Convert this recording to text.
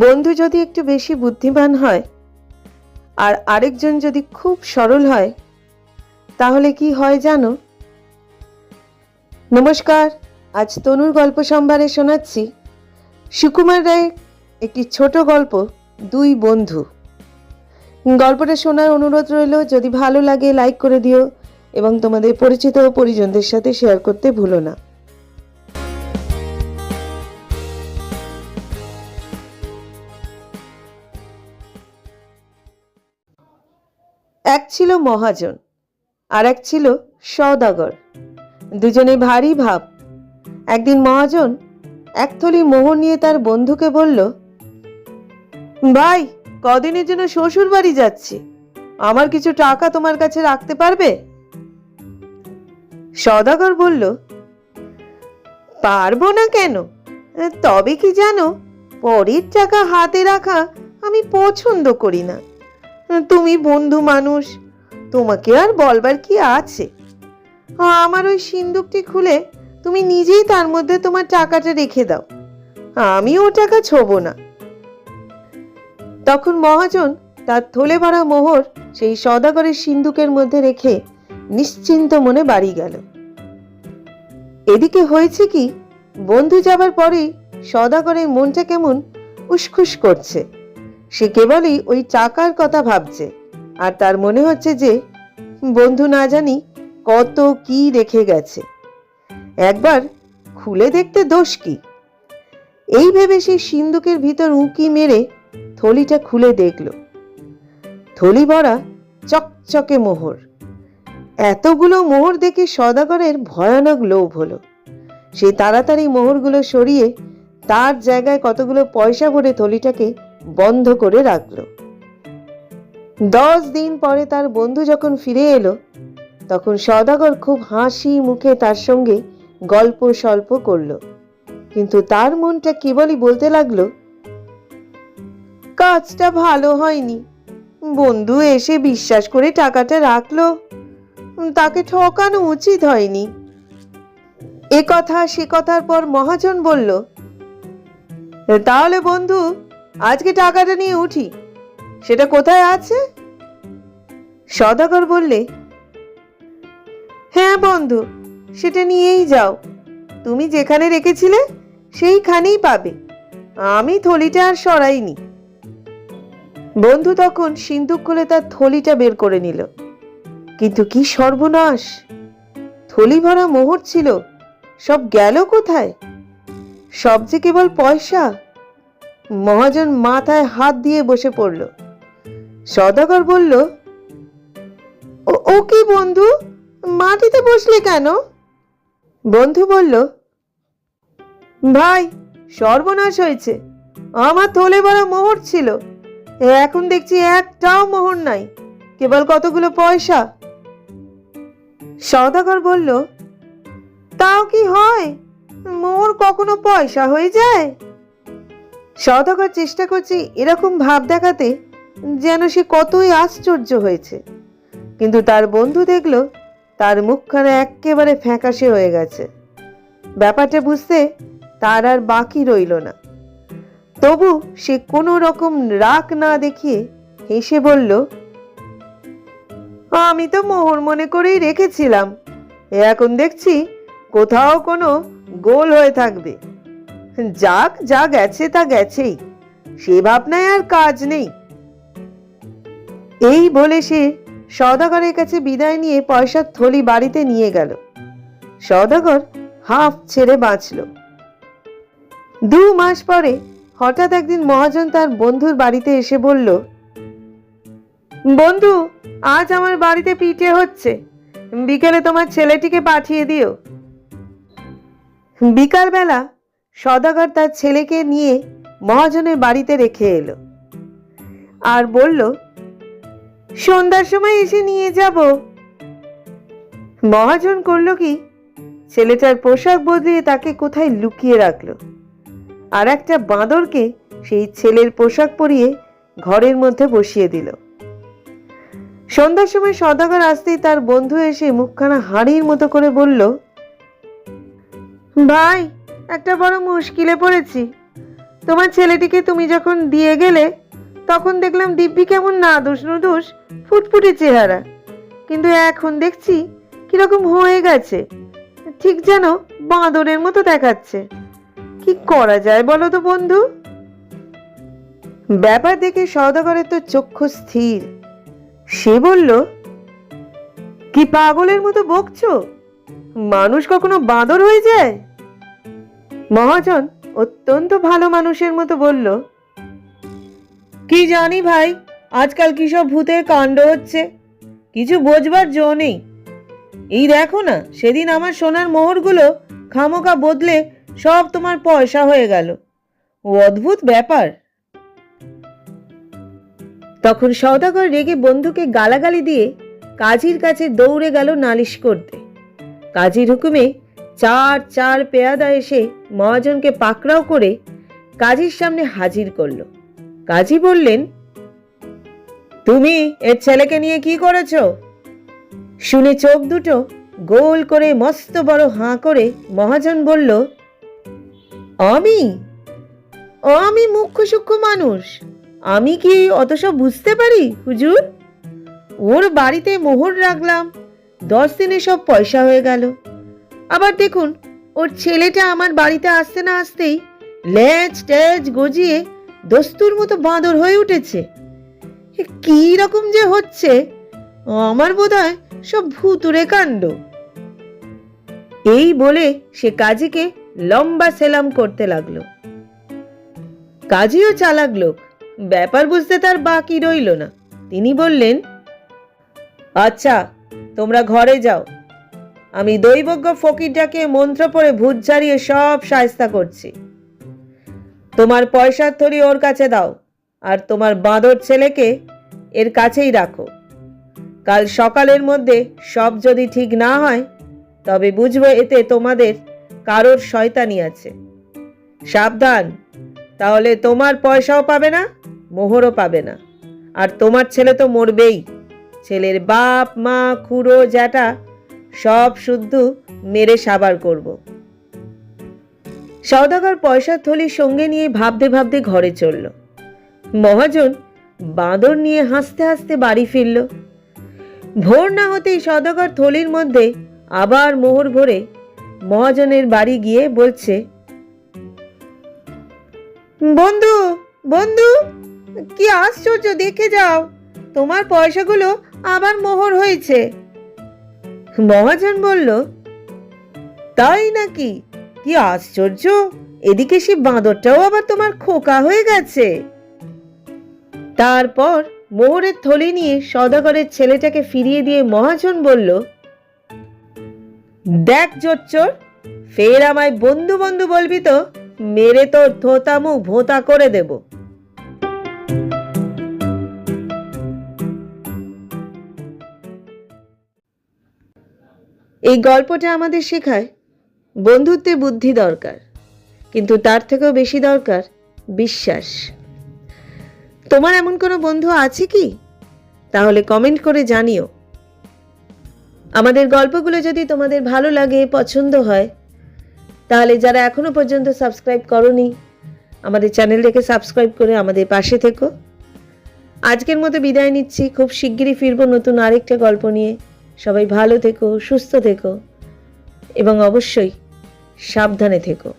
বন্ধু যদি একটু বেশি বুদ্ধিমান হয় আর আরেকজন যদি খুব সরল হয় তাহলে কি হয় জানো? নমস্কার, আজ তনুর গল্প সম্ভারে শোনাচ্ছি সুকুমার রায়ের একটি ছোট গল্প, দুই বন্ধু। গল্পটা শোনার অনুরোধ রইল। যদি ভালো লাগে লাইক করে দিও এবং তোমাদের পরিচিত ও পরিজনদের সাথে শেয়ার করতে ভুলো না। এক ছিল মহাজন আর এক ছিল সওদাগর। দুজনে ভারী ভাব। একদিন মহাজন এক থলি মোহর নিয়ে তার বন্ধুকে বলল, ভাই, কদিনের জন্য শ্বশুর বাড়ি যাচ্ছি, আমার কিছু টাকা তোমার কাছে রাখতে পারবে? সওদাগর বলল, পারবো না কেন, তবে কি জানো, পরের টাকা হাতে রাখা আমি পছন্দ করি না। তুমি বন্ধু মানুষ, তোমাকে আর বলবার কি আছে? আমার ওই সিন্দুকটি খুলে তুমি নিজেই তার মধ্যে তোমার টাকাটা রেখে দাও, আমি ও টাকা ছোবো না। তখন মহাজন তার থলে ভরা মোহর সেই সওদাগরের সিন্দুকের মধ্যে রেখে নিশ্চিন্ত মনে বাড়ি গেল। এদিকে হয়েছে কি, বন্ধু যাবার পরেই সওদাগরের মনটা কেমন উসখুস করছে। সে কেবলই ওই টাকার কথা ভাবছে আর তার মনে হচ্ছে যে বন্ধু না জানি কত কি রেখে গেছে, একবার খুলে দেখতে দোষ কি। এই ভেবে সে সিন্দুকের ভিতর উঁকি মেরে থলিটা খুলে দেখল। থলি ভরা চকচকে মোহর। এতগুলো মোহর দেখে সওদাগরের ভয়ানক লোভ হলো। সে তাড়াতাড়ি মোহরগুলো সরিয়ে তার জায়গায় কতগুলো পয়সা ভরে থলিটাকে বন্ধ করে রাখলো। 10 দিন পরে তার বন্ধু যখন ফিরে এলো, তখন সওদাগর খুব হাসি মুখে তার সঙ্গে গল্প সল্প করলো, কিন্তু তার মনটা কেবলই বলতে লাগলো, কাজটা ভালো হয়নি। বন্ধু এসে বিশ্বাস করে টাকাটা রাখলো, তাকে ঠকানো উচিত হয়নি। এ কথা সে কথার পর মহাজন বলল, তাহলে বন্ধু, আজকে টাকাটা নিয়ে উঠি, সেটা কোথায় আছে? সওদাগর বললে, হ্যাঁ বন্ধু, সেটা নিয়েই যাও, তুমি যেখানে রেখেছিলে সেইখানেই পাবে, আমি থলিটা আর সরাইনি। বন্ধু তখন সিন্দুক খুলে তার থলিটা বের করে নিল, কিন্তু কি সর্বনাশ! থলি ভরা মোহর ছিল, সব গেল কোথায়? সব যে কেবল পয়সা। মহাজন মাথায় হাত দিয়ে বসে পড়ল। সওদাগর বলল, ও কি বন্ধু, মাটিতে বসলে কেন? বন্ধু বলল, ভাই, সর্বনাশ হয়েছে, আমার থলে ভরা মোহর ছিল, এখন দেখছি একটাও মোহর নাই, কেবল কতগুলো পয়সা। সওদাগর বলল, তাও কি হয়, মোহর কখনো পয়সা হয়ে যায়? সওদাগর চেষ্টা করছে এরকম ভাব দেখাতে যেন সে কতই আশ্চর্য হয়েছে, কিন্তু তার বন্ধু দেখল তার মুখখানা একেবারে ফ্যাকাশে হয়ে গেছে। ব্যাপারটা বুঝতে তার আর বাকি রইল না। তবু সে কোনো রকম রাগ না দেখিয়ে হেসে বলল, আমি তো মোহর মনে করেই রেখেছিলাম, এখন দেখছি কোথাও কোনো গোল হয়ে থাকবে। যাক, যা গেছে তা গেছেই, সে ভাবনায় আর কাজ নেই। এই বলে সে সওদাগরের কাছে বিদায় নিয়ে পয়সার থলি বাড়িতে নিয়ে গেল। সওদাগর হাঁফ ছেড়ে বাঁচল। 2 মাস পরে হঠাৎ একদিন মহাজন তার বন্ধুর বাড়িতে এসে বলল, বন্ধু, আজ আমার বাড়িতে পিঠে হচ্ছে, বিকেলে তোমার ছেলেটিকে পাঠিয়ে দিও। বিকালবেলা সওদাগর তার ছেলেকে নিয়ে মহাজনের বাড়িতে রেখে এলো আর বলল, সন্ধ্যার সময় এসে নিয়ে যাব। মহাজন করল কি, ছেলেটার পোশাক বদলিয়ে তাকে কোথায় লুকিয়ে রাখলো আর একটা বাঁদরকে সেই ছেলের পোশাক পরিয়ে ঘরের মধ্যে বসিয়ে দিল। সন্ধ্যার সময় সওদাগর আসতেই তার বন্ধু এসে মুখখানা হাঁড়ির মতো করে বলল, ভাই, একটা বড় মুশকিলে পড়েছি, তোমার ছেলেটিকে তুমি যখন দিয়ে গেলে তখন দেখলাম দিব্যি কেমন নাদুস নুদুস ফুটফুটে চেহারা, কিন্তু এখন দেখছি কিরকম হয়ে গেছে, ঠিক যেন বাঁদরের মতো দেখাচ্ছে। কি করা যায় বলো তো বন্ধু? ব্যাপার দেখে সওদাগরের তো চক্ষু স্থির। সে বলল, কি পাগলের মতো বকছো? মানুষ কখনো বাঁদর হয়ে যায়? মহাজন অত্যন্ত ভালো মানুষের মতো বলল, কি জানি ভাই, আজকাল কি সব ভূতের কাণ্ড হচ্ছে, কিছু বোঝবার জো নেই। এই দেখো না, সেদিন আমার সোনার মোহরগুলো খামোকা বদলে সব তোমার পয়সা হয়ে গেল। অদ্ভুত ব্যাপার। তখন সওদাগর রেগে বন্ধুকে গালাগালি দিয়ে কাজীর কাছে দৌড়ে গেল নালিশ করতে। কাজীর হুকুমে চার পেয়াদা এসে মহাজনকে পাকড়াও করে কাজীর সামনে হাজির করলো। কাজী বললেন, তুমি এর ছেলেকে নিয়ে কি করেছ? শুনে চোখ দুটো গোল করে মস্ত বড় হাঁ করে মহাজন বলল, আমি মুখ্য সূক্ষ্ম মানুষ, আমি কি অত সব বুঝতে পারি হুজুর? ওর বাড়িতে মোহর রাখলাম, 10 দিনে সব পয়সা হয়ে গেল। আবার দেখুন, ওর ছেলেটা আমার বাড়িতে আসতে না আসতেই লেজ টেজ গজিয়ে দস্তুর মতো বাঁদর হয়ে উঠেছে। কি রকম যে হচ্ছে, আমার বোধহয় সব ভুতুড়ে কাণ্ড। এই বলে সে কাজীকে লম্বা সেলাম করতে লাগলো। কাজীও চালাক লোক, ব্যাপার বুঝতে তার বাকি রইল না। তিনি বললেন, আচ্ছা, তোমরা ঘরে যাও, আমি দৈবজ্ঞ ফকিরটাকে মন্ত্র পড়ে ভূত ঝাড়িয়ে সব শায়েস্তা করছি। তোমার পয়সার থলি ওর কাছে দাও, আর তোমার বাঁদর ছেলেকে এর কাছেই রাখো। কাল সকালের মধ্যে সব যদি ঠিক না হয়, তবে বুঝবো এতে তোমাদের কারোর শয়তানি আছে। সাবধান, তাহলে তোমার পয়সাও পাবে না, মোহরও পাবে না, আর তোমার ছেলে তো মরবেই। ছেলের বাপ মা খুড়ো জ্যাঠা সব শুদ্ধ মেরে সাবার করব। সওদাগর পয়সার থলি সঙ্গে নিয়ে ভাবতে ভাবতে ঘরে চলল। মহাজন বাঁদর নিয়ে হাসতে হাসতে বাড়ি ফিরল। ভোর না হতেই সওদাগর থলির মধ্যে আবার মোহর ভরে মহাজনের বাড়ি গিয়ে বলছে, বন্ধু বন্ধু, কি আশ্চর্য, দেখে যাও, তোমার পয়সাগুলো আবার মোহর হয়েছে। মহাজন বলল, তাই নাকি? কি আশ্চর্য, এদিকে সে বাঁদরটাও আবার তোমার খোকা হয়ে গেছে। তারপর মোহরের থলি নিয়ে সওদাগরের ছেলেটাকে ফিরিয়ে দিয়ে মহাজন বলল, দেখ জোচ্চোর, ফের আমায় বন্ধু বন্ধু বলবি তো মেরে তোর থোতা মুখ ভোঁতা করে দেব। এই গল্পটা আমাদের শেখায় বন্ধুত্বে বুদ্ধি দরকার, কিন্তু তার থেকেও বেশি দরকার বিশ্বাস। তোমার এমন কোনো বন্ধু আছে কি? তাহলে কমেন্ট করে জানিও। আমাদের গল্পগুলো যদি তোমাদের ভালো লাগে, পছন্দ হয়, তাহলে যারা এখনো পর্যন্ত সাবস্ক্রাইব করোনি, আমাদের চ্যানেলটাকে সাবস্ক্রাইব করে আমাদের পাশে থেকো। আজকের মতো বিদায় নিচ্ছি, খুব শিগগিরই ফিরবো নতুন আরেকটা গল্প নিয়ে। সবাই ভালো থেকো, সুস্থ থেকো এবং অবশ্যই সাবধানে থেকো।